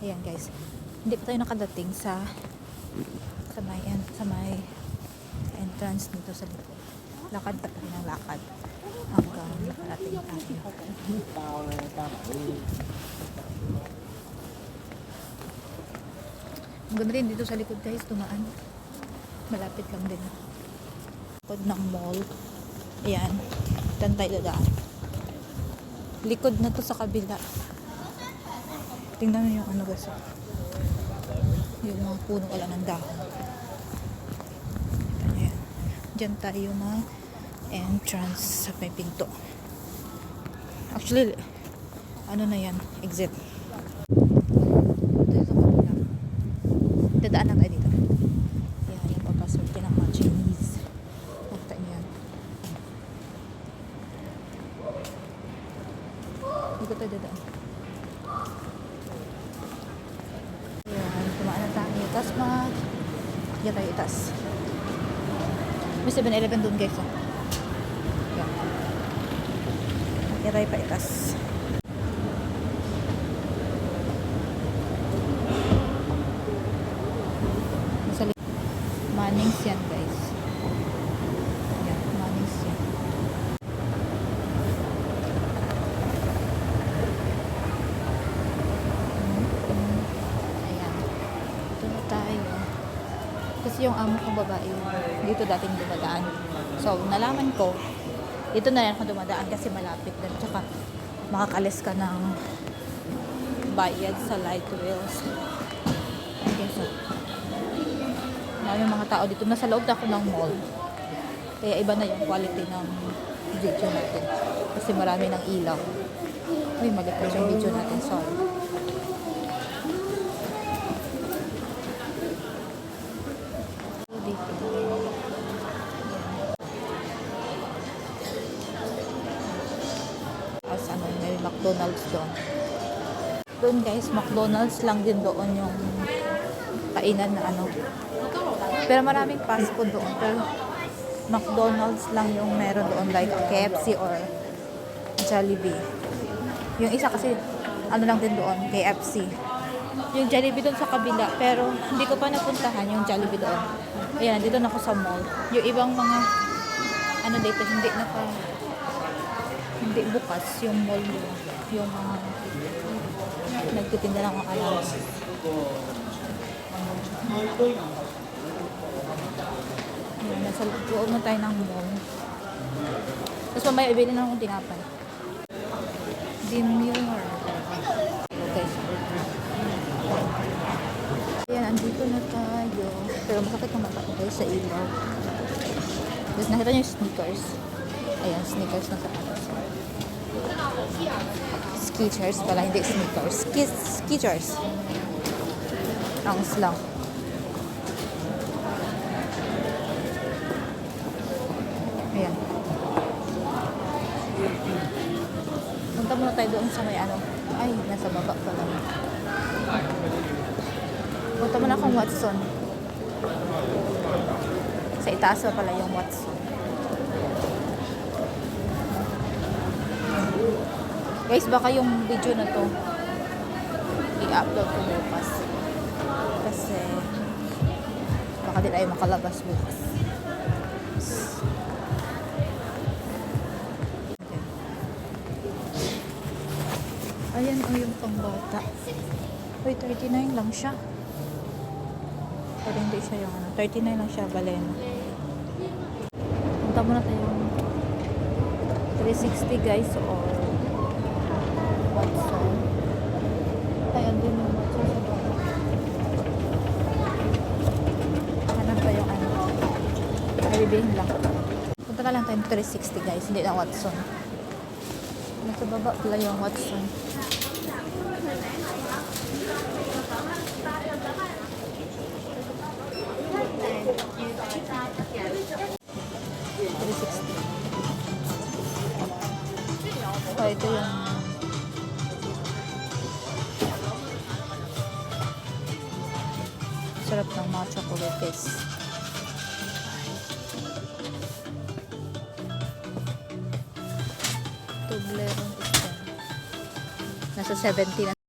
Ayan guys. Hindi pa tayo nakadating sa may entrance dito sa likod. Lakad pa tayo ng lakad hanggang nakarating tayo. Ang ganda rin dito sa likod guys, tumaan. Malapit lang din. Likod ng mall. Ayan. Diyan tayo dadaan. Likod na to sa kabila. Tingnan mo yung ano guys. Yung mga puno wala ng dahon. Ayan. Diyan tayo entrance sa may pinto. Actually, ano na yan? Exit. Dito sa kabila. Dadaan na tayo dito. Ayan, yung papasok din ang mga Chinese. Nakita niyo yan. Dito tayo dadaan. Ayan, tumaan na tayo. Tapos yan tayo itas. May 7-Eleven doon guys. Yan. Yan tayo pa itas. Mannings yan guys. Yan, Mannings yan. Ayan. Ito na tayo. Kasi yung amo kong babae, dito dating dumadaan. So, nalaman ko, dito na yan ako dumadaan kasi malapit din. Tsaka, makakalis ka ng bayad sa light wheels. Okay, so, may mga tao dito. Nasa loob na ako ng mall. Kaya iba na yung quality ng video natin. Kasi marami ng ilaw. Uy, mag-ipos yung video natin. Sorry. Dito. As ano, may McDonald's doon. Doon guys, McDonald's lang din doon yung kainan na ano. Pero maraming fast food doon. Pero McDonald's lang yung meron doon, like KFC or Jollibee. Yung isa kasi ano lang din doon, KFC. Yung Jollibee doon sa kabila, pero hindi ko pa napuntahan yung Jollibee doon. Ayan, dito na ako sa mall. Yung ibang mga ano dito, hindi bukas yung mall doon. Yung mga nagtitinda ng mga alawas. Ayan, nasa loob na tayo ng mall. Tapos mamaya ibili na akong tinapay. Demure. Okay. Ayan, andito na tayo. Pero masakit ng mata ko guys sa ilaw. Tapos nakita nyo yung sneakers. Ayan, sneakers na sa atas. Skechers pala, hindi sneakers. Skechers. Ang slang. Ayan. Punta muna tayo doon sa may ano. Ay, nasa baba pala. Punta muna akong Watson. Sa itaas pa pala yung Watson. Guys, baka yung video na to i-upload ko bukas. Kasi baka din ay makalabas bukas. Ayan o yung pangbata. Uy, 39 lang siya. Pero hindi siya yung ano. 39 lang siya, balena. Punta muna tayo 360 guys or Watson. Ayan din yung Watson sa baba. Hanap pa yung ano. Nabibihin lang. Punta ka lang tayo 360 guys, hindi na Watson. Nasa baba pala yung Watson. So, ito yung sarap ng mga chocolates. Toblerone is dyan. Nasa 70 na.